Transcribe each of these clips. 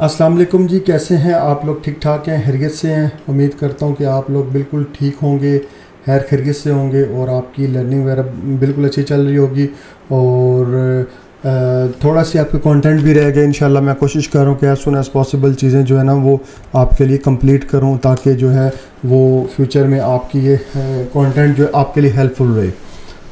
अस्सलाम वालेकुम जी, कैसे हैं आप लोग? ठीक ठाक हैं, खैरियत से हैं? उम्मीद करता हूं कि आप लोग बिल्कुल ठीक होंगे, खैर खैरियत से होंगे और आपकी लर्निंग वगैरह बिल्कुल अच्छी चल रही होगी। और थोड़ा सी आपके कंटेंट भी रह गए। इंशाल्लाह मैं कोशिश कर रहा हूँ कि एज़ सुन एज़ पॉसिबल चीज़ें जो है ना वो आपके लिए कंप्लीट करूँ, ताकि जो है वो फ्यूचर में आपकी ये कंटेंट जो है आपके लिए हेल्पफुल रहे।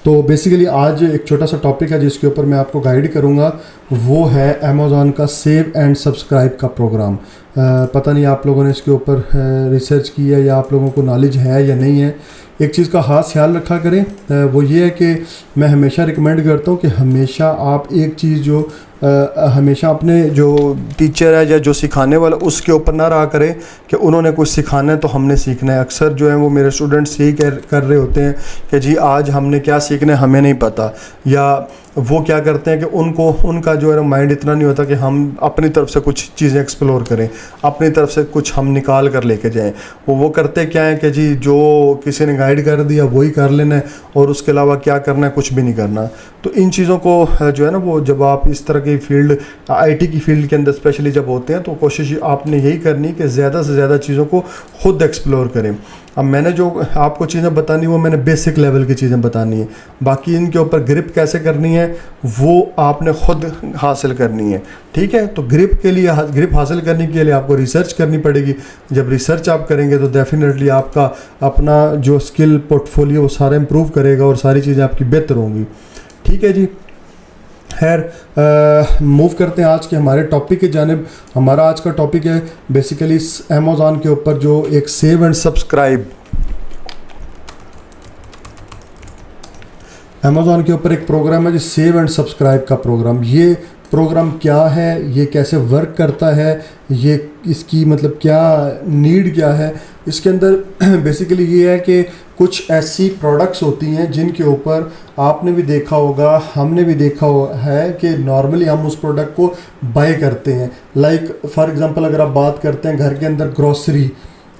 तो बेसिकली आज एक छोटा सा टॉपिक है जिसके ऊपर मैं आपको गाइड करूंगा, वो है अमेज़ॉन का सेव एंड सब्सक्राइब का प्रोग्राम। पता नहीं आप लोगों ने इसके ऊपर रिसर्च की है या आप लोगों को नॉलेज है या नहीं है। एक चीज़ का ख़ास ख्याल रखा करें, वो ये है कि मैं हमेशा रिकमेंड करता हूँ कि हमेशा आप एक चीज़ जो हमेशा अपने जो टीचर है या जो सिखाने वाला उसके ऊपर ना रहा करें कि उन्होंने कुछ सिखाना है तो हमने सीखना है। अक्सर जो है वो मेरे स्टूडेंट्स यही कर रहे होते हैं कि जी आज हमने क्या सीखना है हमें नहीं पता, या वो क्या करते हैं कि उनका जो है माइंड इतना नहीं होता कि हम अपनी तरफ से कुछ चीज़ें एक्सप्लोर करें, अपनी तरफ से कुछ हम निकाल कर लेके जाएं। वो करते क्या है कि जी जो किसी ने गाइड कर दिया वही कर लेना है और उसके अलावा क्या करना है कुछ भी नहीं करना। तो इन चीज़ों को जो है ना वो जब आप इस तरह की फील्ड आईटी की फील्ड के अंदर स्पेशली जब होते हैं तो कोशिश आपने यही करनी कि ज़्यादा से ज़्यादा चीज़ों को खुद एक्सप्लोर करें। अब मैंने जो आपको चीज़ें बतानी वो मैंने बेसिक लेवल की चीज़ें बतानी है, बाकी इनके ऊपर ग्रिप कैसे करनी है वो आपने ख़ुद हासिल करनी है। ठीक है, तो ग्रिप हासिल करने के लिए आपको रिसर्च करनी पड़ेगी। जब रिसर्च आप करेंगे तो डेफिनेटली आपका अपना जो स्किल पोर्टफोलियो वो सारा इम्प्रूव करेगा और सारी चीज़ें आपकी बेहतर होंगी। ठीक है जी, खैर मूव करते हैं आज के हमारे टॉपिक की जानिब। हमारा आज का टॉपिक है बेसिकली अमेज़ॉन के ऊपर जो एक सेव एंड सब्सक्राइब, अमेज़ॉन के ऊपर एक प्रोग्राम है जो सेव एंड सब्सक्राइब का प्रोग्राम। ये प्रोग्राम क्या है, ये कैसे वर्क करता है, ये इसकी मतलब क्या नीड क्या है। इसके अंदर बेसिकली ये है कि कुछ ऐसी प्रोडक्ट्स होती हैं जिनके ऊपर आपने भी देखा होगा, हमने भी देखा है कि नॉर्मली हम उस प्रोडक्ट को बाय करते हैं। लाइक फॉर एग्जांपल अगर आप बात करते हैं घर के अंदर ग्रॉसरी,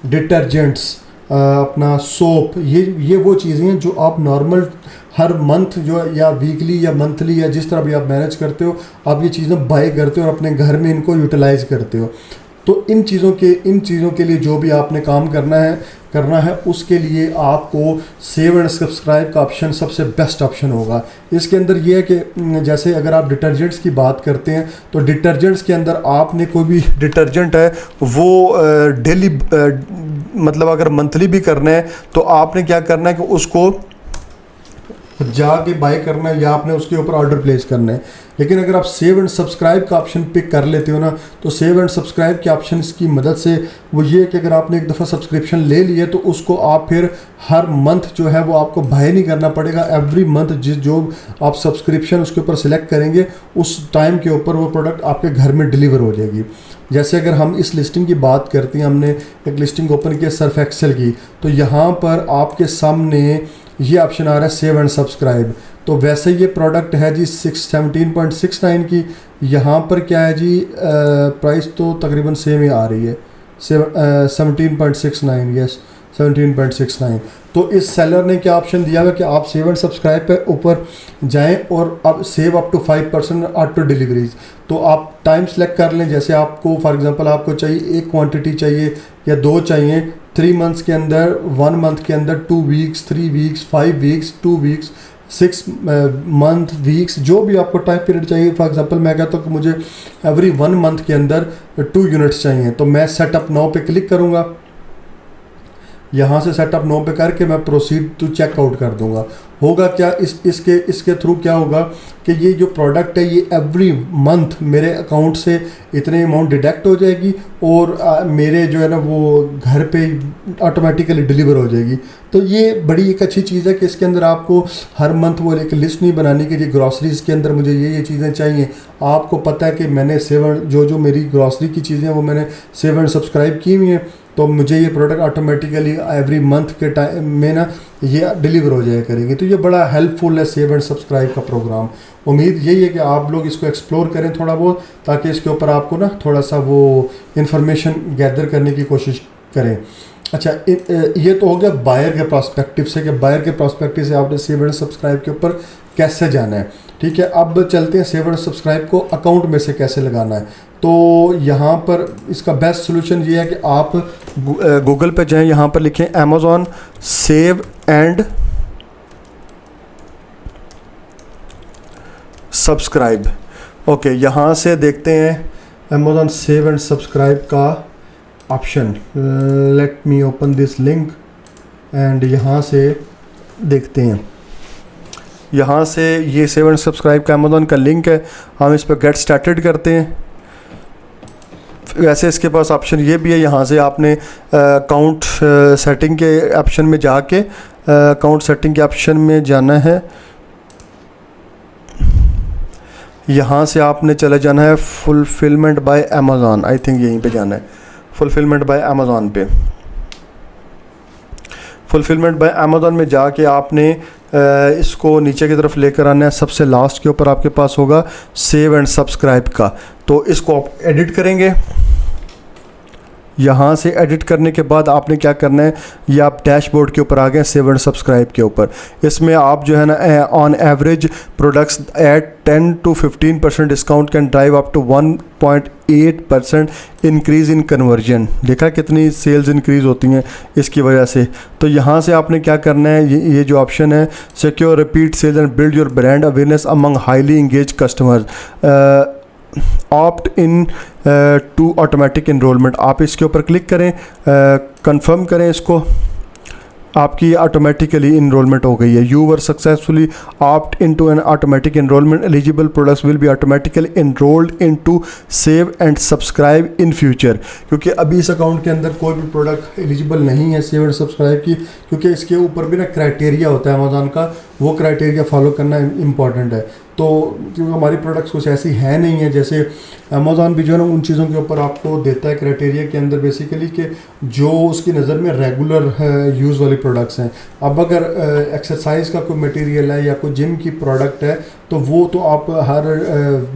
डिटर्जेंट्स, अपना सोप, ये वो चीज़ें हैं जो आप नॉर्मल हर मंथ जो या वीकली या मंथली या जिस तरह भी आप मैनेज करते हो आप ये चीज़ें बाय करते हो और अपने घर में इनको यूटिलाइज़ करते हो। तो इन चीज़ों के लिए जो भी आपने काम करना है उसके लिए आपको सेव एंड सब्सक्राइब का ऑप्शन सबसे बेस्ट ऑप्शन होगा। इसके अंदर ये है कि जैसे अगर आप डिटर्जेंट्स की बात करते हैं तो डिटर्जेंट्स के अंदर आपने कोई भी डिटर्जेंट है वो डेली मतलब अगर मंथली भी करना है तो आपने क्या करना है कि उसको जाके बाय करना है या आपने उसके ऊपर ऑर्डर प्लेस करना है। लेकिन अगर आप सेव एंड सब्सक्राइब का ऑप्शन पिक कर लेते हो ना, तो सेव एंड सब्सक्राइब के ऑप्शन की मदद से वो ये है कि अगर आपने एक दफ़ा सब्सक्रिप्शन ले लिया तो उसको आप फिर हर मंथ जो है वो आपको बाय नहीं करना पड़ेगा। एवरी मंथ जो आप सब्सक्रिप्शन उसके ऊपर सेलेक्ट करेंगे उस टाइम के ऊपर वो प्रोडक्ट आपके घर में डिलीवर हो जाएगी। जैसे अगर हम इस लिस्टिंग की बात करते हैं, हमने एक लिस्टिंग ओपन की सर्फ एक्सेल की, तो यहाँ पर आपके सामने ये ऑप्शन आ रहा है सेव एंड सब्सक्राइब। तो वैसे ये प्रोडक्ट है जी 17.69 की। यहाँ पर क्या है जी प्राइस तो तकरीबन सेम ही आ रही है 17.69, यस 17.69। तो इस सेलर ने क्या ऑप्शन दिया हुआ कि आप सेव एंड सब्सक्राइब पे ऊपर जाएं और अब save up to 5% auto deliveries. तो आप टाइम सेलेक्ट कर लें, जैसे आपको फॉर एग्जांपल आपको चाहिए एक क्वांटिटी चाहिए या दो चाहिए 3 मंथ्स के अंदर, 1 मंथ के अंदर, 2 weeks, 3 weeks, 5 weeks, 2 weeks, 6 month weeks, जो भी आपको टाइम पीरियड चाहिए। फॉर एग्जांपल मैं कहता हूँ कि मुझे एवरी 1 मंथ के अंदर 2 यूनिट्स चाहिए, तो मैं सेटअप नाउ पे क्लिक करूँगा। यहाँ से सेटअप नो पे करके मैं प्रोसीड टू चेकआउट कर दूंगा। होगा क्या इसके थ्रू क्या होगा कि ये जो प्रोडक्ट है ये एवरी मंथ मेरे अकाउंट से इतने अमाउंट डिडक्ट हो जाएगी और मेरे जो है ना वो घर पे ऑटोमेटिकली डिलीवर हो जाएगी। तो ये बड़ी एक अच्छी चीज़ है कि इसके अंदर आपको हर मंथ वो एक लिस्ट नहीं बनानी कि जी ग्रॉसरीज़ के अंदर मुझे ये चीज़ें चाहिए। आपको पता है कि मैंने जो मेरी ग्रॉसरी की चीज़ें वो मैंने सेव एंड सब्सक्राइब की हुई हैं, तो मुझे ये प्रोडक्ट ऑटोमेटिकली एवरी मंथ के टाइम में ना ये डिलीवर हो जाया करेंगे। तो ये बड़ा हेल्पफुल है सेव एंड सब्सक्राइब का प्रोग्राम। उम्मीद यही है कि आप लोग इसको एक्सप्लोर करें थोड़ा बहुत, ताकि इसके ऊपर आपको ना थोड़ा सा वो इन्फॉर्मेशन गैदर करने की कोशिश करें। अच्छा, ये तो हो गया बायर के प्रोस्पेक्टिव से कि बायर के प्रोस्पेक्टिव से आपने सेव एंड सब्सक्राइब के ऊपर कैसे जाना है। ठीक है, अब चलते हैं सेव एंड सब्सक्राइब को अकाउंट में से कैसे लगाना है। तो यहाँ पर इसका बेस्ट सोल्यूशन ये है कि आप गूगल पे जाएं, यहाँ पर लिखें Amazon save and subscribe. Okay, यहाँ से देखते हैं Amazon सेव एंड सब्सक्राइब का option. Let me open this link and यहाँ से देखते हैं, यहाँ से ये सेव एंड सब्सक्राइब का Amazon का लिंक है। हम इस पर गेट स्टार्टेड करते हैं। वैसे इसके पास ऑप्शन ये भी है, यहाँ से आपने अकाउंट सेटिंग के ऑप्शन में जाके अकाउंट सेटिंग के ऑप्शन में जाना है। यहाँ से आपने चले जाना है fulfilment bye Amazon, I think यहीं पे जाना है, फुलफिलमेंट बाय अमेज़ॉन पे। फुलफिलमेंट बाय अमेज़ॉन में जाके आपने इसको नीचे की तरफ लेकर आना है। सबसे लास्ट के ऊपर आपके पास होगा सेव एंड सब्सक्राइब का, तो इसको आप एडिट करेंगे। यहाँ से एडिट करने के बाद आपने क्या करना है, ये आप डैशबोर्ड के ऊपर आ गए सेव एंड सब्सक्राइब के ऊपर। इसमें आप जो है ना on average products at 10 to 15% discount can drive up to 1.8% increase in conversion. देखा कितनी सेल्स इंक्रीज़ होती हैं इसकी वजह से। तो यहाँ से आपने क्या करना है, ये जो ऑप्शन है secure repeat sales and build your brand awareness among highly engage customers, opt in to automatic enrolment. आप इसके ऊपर क्लिक करें, कंफर्म करें इसको, आपकी ऑटोमेटिकली इनरोलमेंट हो गई है। You were successfully opt in to an automatic enrolment, eligible products will be automatically enrolled in to save and subscribe in future. क्योंकि अभी इस अकाउंट के अंदर कोई भी प्रोडक्ट एलिजिबल नहीं है सेव एंड सब्सक्राइब की, क्योंकि इसके ऊपर भी ना क्राइटेरिया होता है अमेज़ॉन का, वो क्राइटेरिया फॉलो करना इम्पॉर्टेंट है। तो क्योंकि हमारी प्रोडक्ट्स कुछ ऐसी है नहीं है, जैसे अमेज़ॉन भी जो है ना उन चीज़ों के ऊपर आपको देता है क्राइटेरिया के अंदर बेसिकली कि जो उसकी नज़र में रेगुलर यूज़ वाली प्रोडक्ट्स हैं। अब अगर एक्सरसाइज का कोई मटेरियल है या कोई जिम की प्रोडक्ट है तो वो तो आप हर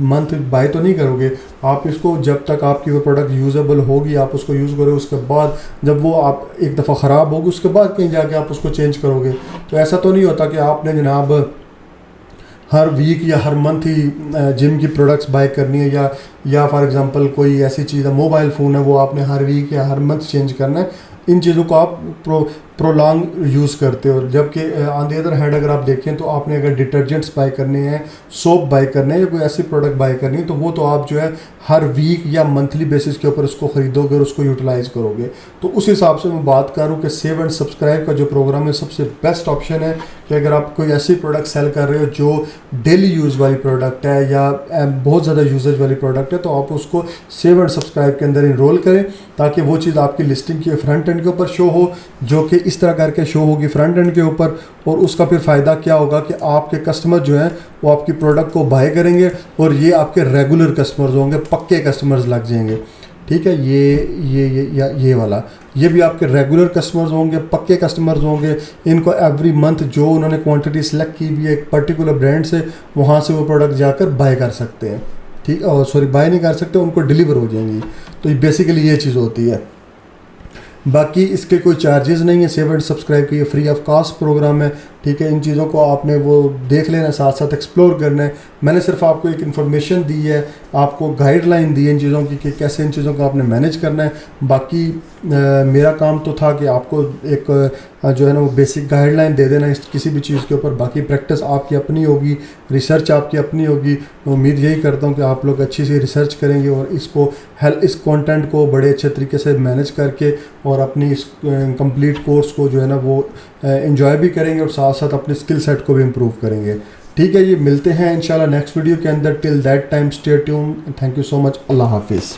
मंथ बाय तो नहीं करोगे। आप इसको जब तक आपकी वो प्रोडक्ट यूज़ेबल होगी आप उसको यूज़ करोगे, उसके बाद जब वो आप एक दफ़ा ख़राब होगी उसके बाद कहीं जाके आप उसको चेंज करोगे। तो ऐसा तो नहीं होता कि आपने जनाब हर वीक या हर मंथ ही जिम की प्रोडक्ट्स बाय करनी है, या फॉर एग्जांपल कोई ऐसी चीज़ है मोबाइल फ़ोन है वो आपने हर वीक या हर मंथ चेंज करना है। इन चीज़ों को आप प्रोलॉन्ग यूज़ करते हो। जबकि ऑन द अदर हैंड अगर आप देखें तो आपने अगर डिटर्जेंट्स बाय करने हैं, सोप बाय करने हैं या कोई ऐसी प्रोडक्ट बाय करनी है तो वो तो आप जो है हर वीक या मंथली बेसिस के ऊपर उसको ख़रीदोगे और उसको यूटिलाइज़ करोगे। तो उस हिसाब से मैं बात करूँ कि सेव एंड सब्सक्राइब का जो प्रोग्राम है सबसे बेस्ट ऑप्शन है कि अगर आप कोई ऐसी प्रोडक्ट सेल कर रहे हो जो डेली यूज़ वाली प्रोडक्ट है या बहुत ज़्यादा यूजेज वाली प्रोडक्ट है, तो आप उसको सेव एंड सब्सक्राइब के अंदर इनरोल करें ताकि वो चीज़ आपकी लिस्टिंग के फ्रंट एंड के ऊपर शो हो, जो कि इस तरह करके शो होगी फ्रंट एंड के ऊपर। और उसका फिर फ़ायदा क्या होगा कि आपके कस्टमर जो हैं वो आपकी प्रोडक्ट को बाय करेंगे और ये आपके रेगुलर कस्टमर्स होंगे, पक्के कस्टमर्स लग जाएंगे। ठीक है, ये वाला ये भी आपके रेगुलर कस्टमर्स होंगे, पक्के कस्टमर्स होंगे। इनको एवरी मंथ जो उन्होंने क्वांटिटी सेलेक्ट की हुई है एक पर्टिकुलर ब्रांड से, वहाँ से वो प्रोडक्ट जाकर बाय कर सकते हैं। ठीक, और सॉरी बाय नहीं कर सकते, उनको डिलीवर हो जाएंगी। तो ये बेसिकली ये चीज़ होती है। बाकी इसके कोई चार्जेस नहीं है। सेव एंड सब्सक्राइब की ये फ्री ऑफ कॉस्ट प्रोग्राम है। ठीक है, इन चीज़ों को आपने वो देख लेना, साथ साथ एक्सप्लोर करना है। मैंने सिर्फ आपको एक इन्फॉर्मेशन दी है, आपको गाइडलाइन दी है इन चीज़ों की कि कैसे इन चीज़ों को आपने मैनेज करना है। बाकी मेरा काम तो था कि आपको एक जो है ना वो बेसिक गाइडलाइन दे देना इस किसी भी चीज़ के ऊपर। बाकी प्रैक्टिस आपकी अपनी होगी, रिसर्च आपकी अपनी होगी। मैं उम्मीद यही करता हूँ कि आप लोग अच्छी सी रिसर्च करेंगे और इस कंटेंट को बड़े अच्छे तरीके से मैनेज करके और अपनी इस कंप्लीट कोर्स को जो है ना वो एंजॉय भी करेंगे और साथ साथ अपने स्किल सेट को भी इम्प्रूव करेंगे। ठीक है, ये मिलते हैं इंशाल्लाह नेक्स्ट वीडियो के अंदर। Till that time stay tune. Thank you so much. Allah हाफिज़।